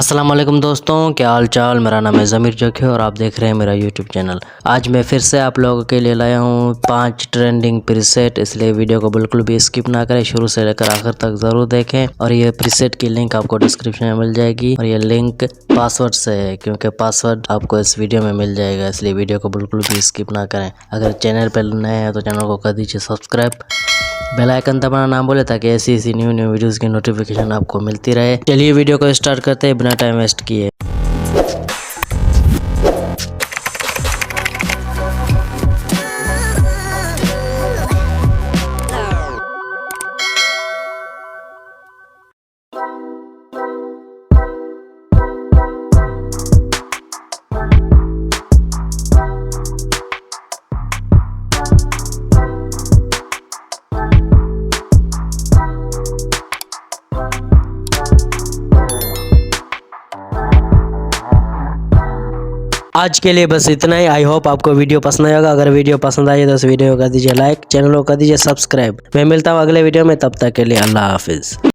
अस्सलाम वालेकुम दोस्तों, क्या हाल चाल। मेरा नाम है ज़मीर जोखी और आप देख रहे हैं मेरा यूट्यूब चैनल। आज मैं फिर से आप लोगों के लिए लाया हूँ 5 ट्रेंडिंग प्रीसेट, इसलिए वीडियो को बिल्कुल भी स्किप ना करें, शुरू से लेकर आखिर तक ज़रूर देखें। और ये प्रीसेट की लिंक आपको डिस्क्रिप्शन में मिल जाएगी और ये लिंक पासवर्ड से है, क्योंकि पासवर्ड आपको इस वीडियो में मिल जाएगा, इसलिए वीडियो को बिल्कुल भी स्किप ना करें। अगर चैनल पर नए हैं तो चैनल को कर दीजिए सब्सक्राइब, बेल आइकन दबाना ना भूले ताकि ऐसी न्यू वीडियोस की नोटिफिकेशन आपको मिलती रहे। चलिए वीडियो को स्टार्ट करते हैं बिना टाइम वेस्ट किए। आज के लिए बस इतना ही। आई होप आपको वीडियो पसंद आएगा। अगर वीडियो पसंद आई तो इस वीडियो को कर दीजिए लाइक, चैनल को कर दीजिए सब्सक्राइब। मैं मिलता हूँ अगले वीडियो में, तब तक के लिए अल्लाह हाफिज़।